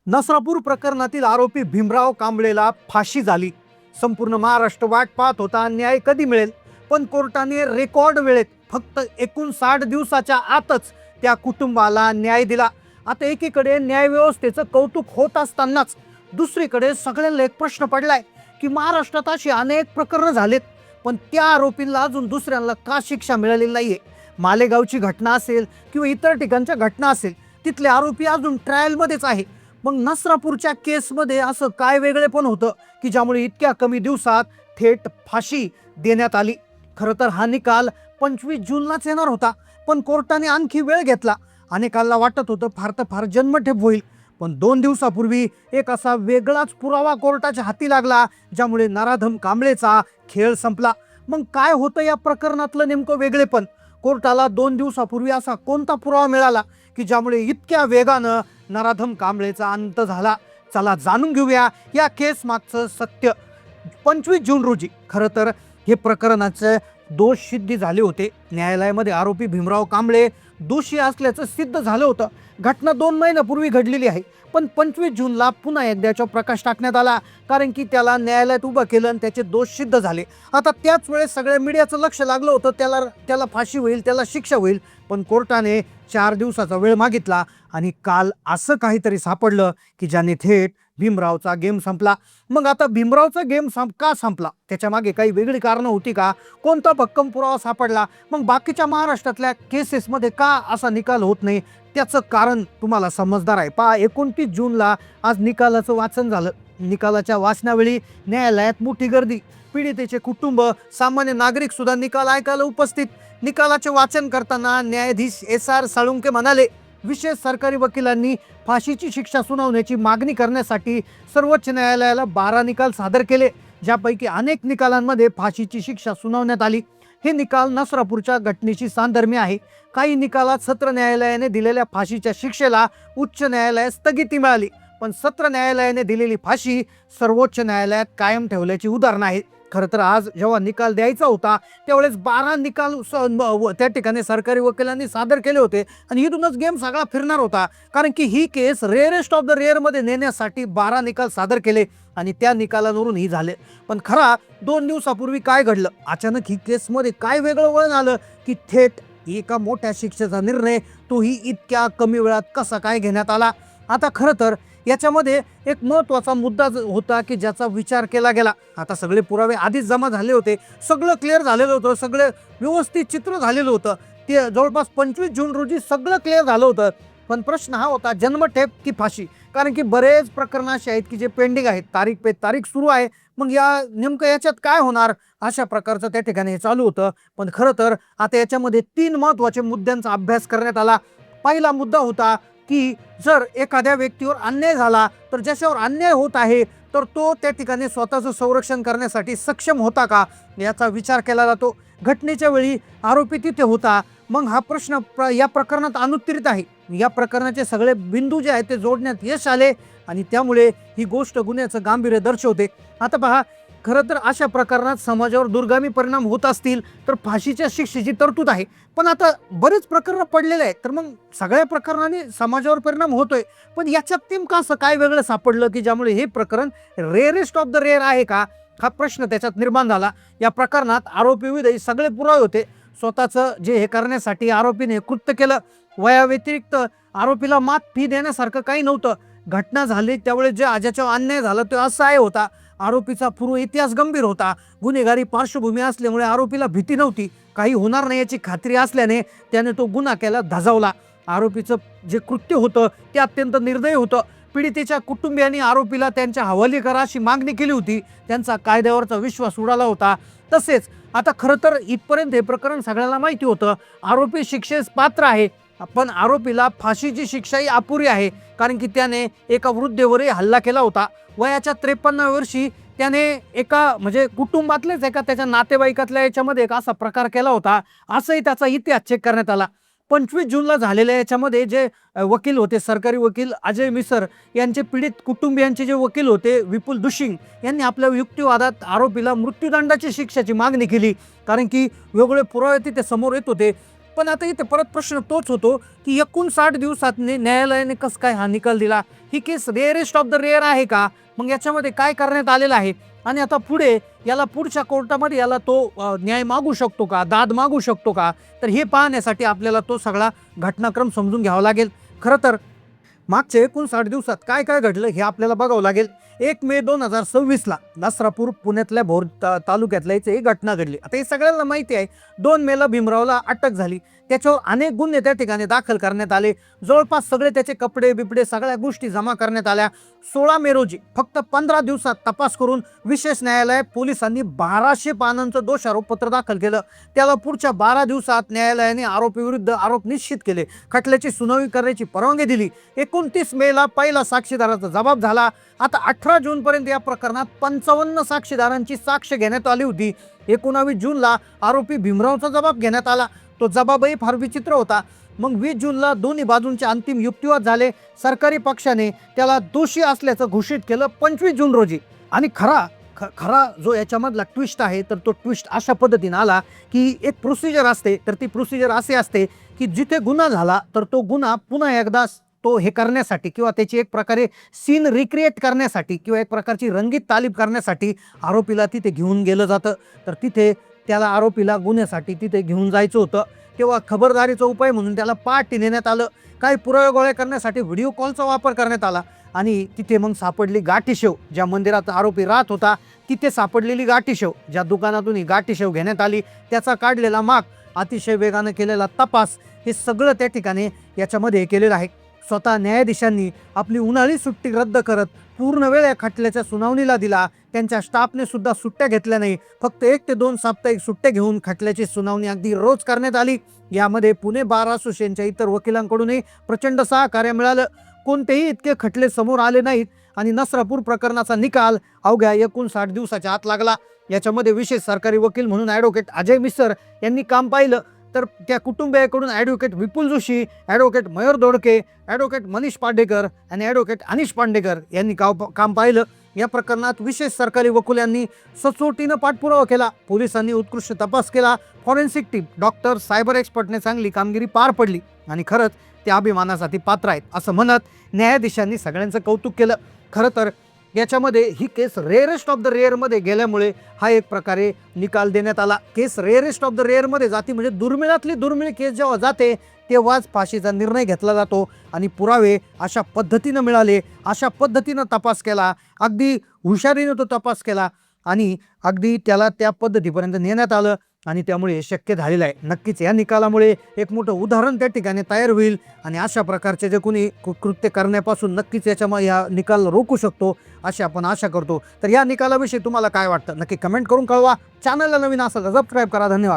नसरापूर प्रकरणातील आरोपी भीमराव कांबळेला फाशी झाली। संपूर्ण महाराष्ट्र वाट पाहत होता न्याय कधी मिळेल, पण कोर्टाने रेकॉर्ड वेळेत फक्त 59 दिवसाच्या आतच त्या कुटुंबाला न्याय दिला। आता एकीकडे न्याय व्यवस्थेचं कौतुक होत असतानाच दुसरीकडे सगळ्यांना एक प्रश्न पडलाय की महाराष्ट्रात अशी अनेक प्रकरणं झालेत, पण त्या आरोपींना अजून दुसऱ्यांना का शिक्षा मिळालेली नाहीये। मालेगावची घटना असेल किंवा इतर ठिकाणच्या घटना असेल, तिथले आरोपी अजून ट्रायलमध्येच आहे। मग नसरापूरच्या केसमध्ये असं काय वेगळेपण होतं की ज्यामुळे इतक्या कमी दिवसात थेट फाशी देण्यात आली। खरं तर हा निकाल 25 जूनलाच येणार होता, पण कोर्टाने आणखी वेळ घेतला। अनेकांना वाटत होतं फार तर फार जन्मठेप होईल, पण 2 दिवसापूर्वी एक असा वेगळाच पुरावा कोर्टाच्या हाती लागला, ज्यामुळे नराधम कांबळेचा खेळ संपला। मग काय होतं या प्रकरणातलं नेमकं वेगळेपण? कोर्टाला 2 दिवसापूर्वी असा कोणता पुरावा मिळाला की ज्यामुळे इतक्या वेगानं नराधम कांबळेचा अंत झाला? चला जाणून घेऊया या केस मागचं सत्य। 25 जून रोजी खरं तर हे प्रकरणाचे दोष सिद्ध झाले होते। न्यायालयामध्ये आरोपी भीमराव कांबळे दोषी असल्याचं सिद्ध झालं होतं। घटना 2 महिन्यापूर्वी घडलेली आहे, पण 25 जूनला पुन्हा एकदाचा प्रकाश टाकण्यात आला, कारण की त्याला न्यायालयात उभं केलं आणि त्याचे दोष सिद्ध झाले। आता त्याच वेळेस सगळ्या मीडियाचं लक्ष लागलं होतं, त्याला फाशी होईल, त्याला शिक्षा होईल, पण कोर्टाने 4 दिवसाचा वेळ मागितला आणि काल असं काहीतरी सापडलं की ज्याने थेट भीमरावचा गेम संपला। मग आता भीमरावचा गेम का संपला? त्याच्या मागे काही वेगळी कारणं होती का? कोणता भक्कम पुरावा सापडला? मग बाकीच्या महाराष्ट्रातल्या केसेसमध्ये का असा निकाल होत नाही? त्याचं कारण तुम्हाला समजदार आहे। 29 जूनला आज निकालाचं वाचन झालं। निकालाच्या वाचनावेळी न्यायालयात मोठी गर्दी, पीडितेचे कुटुंब, सामान्य नागरिक सुद्धा निकाल ऐकायला उपस्थित। निकालाचे वाचन करताना न्यायाधीश SR साळुंके म्हणाले, विशेष सरकारी वकिलांनी फाशीची शिक्षा सुनावण्याची मागणी करण्यासाठी सर्वोच्च न्यायालयाला 12 निकाल सादर केले, ज्यापैकी अनेक निकालांमध्ये फाशीची शिक्षा सुनावण्यात आली। हे निकाल नसरापूरच्या घटनेशी साधर्म्य आहे। काही निकालात सत्र न्यायालयाने दिलेल्या फाशीच्या शिक्षेला उच्च न्यायालयात स्थगिती मिळाली, पण सत्र न्यायालयाने दिलेली फाशी सर्वोच्च न्यायालयात कायम ठेवल्याची उदाहरण आहे। खरं तर आज जेव्हा निकाल द्यायचा होता त्यावेळेस 12 निकाल त्या ठिकाणी सरकारी वकिलांनी सादर केले होते आणि इथूनच गेम सगळा फिरणार होता, कारण की ही केस रेअरेस्ट ऑफ द रेअर मध्ये नेण्यासाठी 12 निकाल सादर केले आणि त्या निकालांवरून ही झाले। पण खरा 2 दिवसापूर्वी काय घडलं? अचानक ही केसमध्ये काय वेगळं वळण आलं की थेट एका मोठ्या शिक्षेचा निर्णय, तोही इतक्या कमी वेळात कसा काय घेण्यात आला? आता खरं तर याच्यामध्ये एक महत्त्वाचा मुद्दा होता की ज्याचा विचार केला गेला। आता सगळे पुरावे आधीच जमा झाले होते, सगळं क्लिअर झालेलं होतं, सगळे व्यवस्थित चित्र झालेलं होतं। ते जवळपास 25 जून रोजी सगळं क्लिअर झालं होतं। पण प्रश्न हा होता, जन्मठेप की फाशी? कारण की बरेच प्रकरणं अशी आहेत की जे पेंडिंग आहेत, तारीख पे तारीख सुरू आहे। मग या नेमकं याच्यात काय होणार, अशा प्रकारचं त्या ठिकाणी हे चालू होतं। पण खरं तर आता याच्यामध्ये 3 महत्त्वाचे मुद्द्यांचा अभ्यास करण्यात आला। पहिला मुद्दा होता की जर एखाद्या व्यक्तीवर अन्याय झाला तर ज्याच्यावर अन्याय होत आहे तर तो त्या ठिकाणी स्वतःचं संरक्षण करण्यासाठी सक्षम होता का, याचा विचार केला जातो। घटनेच्या वेळी आरोपी तिथे होता, मग हा प्रश्न या प्रकरणात अनुत्तरित आहे। या प्रकरणाचे सगळे बिंदू जे आहेत ते जोडण्यात यश आले आणि त्यामुळे ही गोष्ट गुन्ह्याचं गांभीर्य दर्शवते। आता पहा, खरं तर अशा प्रकरणात समाजावर दुर्गामी परिणाम होत असतील तर फाशीच्या शिक्षेची तरतूद आहे, पण आता बरेच प्रकरणं पडलेले आहेत, तर मग सगळ्या प्रकरणाने समाजावर परिणाम होतोय, पण याच्यात नेमकं असं काय वेगळं सापडलं की ज्यामुळे हे प्रकरण रेअरेस्ट ऑफ द रेअर आहे का, हा प्रश्न त्याच्यात निर्माण झाला। या प्रकरणात आरोपीविषयी सगळे पुरावे होते। स्वतःचं जे हे करण्यासाठी आरोपीने कृत्य केलं। वयाव्यतिरिक्त आरोपीला मात फी देण्यासारखं काही नव्हतं। घटना झाली त्यावेळेस जे ज्याच्यावर अन्याय झाला तो असहाय होता। आरोपीचा पूर्व इतिहास गंभीर होता। गुन्हेगारी पार्श्वभूमी असल्यामुळे आरोपीला भीती नव्हती, काही होणार नाही याची खात्री असल्याने त्याने तो गुन्हा केला, धजावला। आरोपीचं जे कृत्य होतं ते अत्यंत निर्दयी होतं। पीडितेच्या कुटुंबियांनी आरोपीला त्यांच्या हवाली करा अशी मागणी केली होती। त्यांचा कायद्यावरचा विश्वास उडाला होता। तसेच आता खरं तर इथपर्यंत हे प्रकरण सगळ्यांना माहिती होतं, आरोपी शिक्षेस पात्र आहे, पण आरोपीला फाशीची शिक्षाही अपुरी आहे, कारण की त्याने एका वृद्धेवरही हल्ला केला होता। वयाच्या 53 वर्षी त्याने एका म्हणजे कुटुंबातलेच एका त्याच्या नातेवाईकातल्या याच्यामध्ये एक असा प्रकार केला होता, असंही त्याचा इतिहास चेक करण्यात आला। 25 जूनला झालेल्या याच्यामध्ये जे वकील होते, सरकारी वकील अजय मिसर यांचे पीडित कुटुंबियांचे जे वकील होते विपुल दुशिंग यांनी आपल्या युक्तिवादात आरोपीला मृत्यूदंडाची शिक्षेची मागणी केली, कारण की वेगवेगळे पुरावे तिथे समोर येत होते। पण आता इथे परत प्रश्न तोच होतो की 59 दिवसात न्यायालयाने कसं काय हा निकाल दिला? ही केस रेअरेस्ट ऑफ द रेअर आहे का? मग याच्यामध्ये काय करण्यात आलेलं आहे? आणि आता पुढे याला पुढच्या कोर्टामध्ये याला तो न्याय मागू शकतो का, दाद मागू शकतो का? तर हे पाहण्यासाठी आपल्याला तो सगळा घटनाक्रम समजून घ्यावा लागेल. खरं तर मागच्या 59 दिवसात काय काय घडलं हे आपल्याला बघावं लागेल. 1 मे 2026ला नसरापूर पुण्यातल्या भोर तालुक्यातल्या इथे ही घटना घडली. आता हे सगळ्यांना माहिती आहे. 2 मेला भीमरावला अटक झाली. त्याच्यावर अनेक गुन्हे त्या ठिकाणी दाखल करण्यात आले. जवळपास सगळे त्याचे कपडे बिपडे सगळ्या गोष्टी जमा करण्यात आल्या. 16 मे रोजी फक्त 15 दिवसात तपास करून विशेष न्यायालय पोलिसांनी 1200 पानांचं दोषारोपपत्र दाखल केलं. त्याला पुढच्या 12 दिवसात न्यायालयाने आरोपीविरुद्ध आरोप निश्चित केले. खटल्याची सुनावणी करण्याची परवानगी दिली. 29 मेला पहिला साक्षीदाराचा जबाब झाला. आता 18 जूनपर्यंत या प्रकरणात 55 साक्षीदारांची साक्ष घेण्यात आली होती. 19 जूनला आरोपी भीमरावचा जबाब घेण्यात आला. तो जबाबही फार विचित्र होता. मग 20 जूनला दोन्ही बाजूंचे अंतिम युक्तिवाद झाले. सरकारी पक्षाने त्याला दोषी असल्याचं घोषित केलं 25 जून रोजी. आणि खरा जो याच्यामधला ट्विस्ट आहे तर तो ट्विस्ट अशा पद्धतीने आला की एक प्रोसिजर असते. तर ती प्रोसिजर असे असते की जिथे गुन्हा झाला तर तो गुन्हा पुन्हा एकदा तो हे करण्यासाठी किंवा त्याची एक प्रकारे सीन रिक्रिएट करण्यासाठी किंवा एक प्रकारची रंगीत तालीम करण्यासाठी आरोपीला तिथे घेऊन गेलं जातं. तर तिथे त्याला आरोपीला गुन्ह्यासाठी तिथे घेऊन जायचं होतं. तेव्हा खबरदारीचा उपाय म्हणून त्याला पाठी नेण्यात आलं. काही पुरावे गोळा करण्यासाठी व्हिडिओ कॉलचा वापर करण्यात आला. आणि तिथे मग सापडली गाठीशेव. ज्या मंदिरात आरोपी राहत होता तिथे सापडलेली गाठीशेव, ज्या दुकानातून ही गाठीशेव घेण्यात आली, त्याचा काढलेला माग, अतिशय वेगानं केलेला तपास, हे सगळं त्या ठिकाणी याच्यामध्ये केलेलं आहे. स्वतः न्यायाधीशांनी आपली उन्हाळी सुट्टी रद्द करत पूर्ण वेळ या खटल्याच्या सुनावणीला दिला. त्यांच्या स्टाफने सुद्धा सुट्ट्या घेतल्या नाही. फक्त 1 ते 2 साप्ताहिक सुट्ट्या घेऊन खटल्याची सुनावणी अगदी रोज करण्यात आली. यामध्ये पुणे बार असोसिएशनच्या इतर वकिलांकडूनही प्रचंड सहकार्य मिळालं. कोणतेही इतके खटले समोर आले नाहीत आणि नसरापूर प्रकरणाचा निकाल अवघ्या 59 दिवसाच्या आत लागला. याच्यामध्ये विशेष सरकारी वकील म्हणून ॲडव्होकेट अजय मिसर यांनी काम पाहिलं. तर त्या कुटुंबियाकडून ॲडव्होकेट विपुल जोशी, ॲडव्होकेट मयूर दोडके, ॲडव्होकेट मनीष पांडेकर आणि ॲडव्होकेट अनिश पांडेकर यांनी काम पाहिलं. या प्रकरणात विशेष सरकारी वकिलांनी सचोटीनं पाठपुरावा केला. पोलिसांनी उत्कृष्ट तपास केला. फॉरेन्सिक टीम, डॉक्टर, सायबर एक्सपर्टने चांगली कामगिरी पार पडली आणि खरंच त्या अभिमानासाठी पात्र आहेत असं म्हणत न्यायाधीशांनी सगळ्यांचं कौतुक केलं. खरं तर याच्यामध्ये ही केस रेअरेस्ट ऑफ द रेअरमध्ये गेल्यामुळे हा एक प्रकारे निकाल देण्यात आला. केस रेअरेस्ट ऑफ द रेअरमध्ये जाते म्हणजे दुर्मिळातली दुर्मिळ केस जेव्हा जाते तेव्हाच फाशीचा निर्णय घेतला जातो. आणि पुरावे अशा पद्धतीनं मिळाले, अशा पद्धतीनं तपास केला, अगदी हुशारीनं तो तपास केला आणि अगदी त्याला त्या पद्धतीपर्यंत नेण्यात आलं आणि त्यामुळे हे शक्य झालेलं आहे. नक्कीच या निकालामुळे एक मोठं उदाहरण त्या ठिकाणी तयार होईल आणि अशा प्रकारचे जे कोणी कृत्य करण्यापासून नक्कीच याच्यामध्ये या निकाल रोखू शकतो अशी आपण आशा करतो. तर या निकालाविषयी तुम्हाला काय वाटतं नक्की कमेंट करून कळवा. चॅनलला नवीन असेल तर सबस्क्राईब करा. धन्यवाद.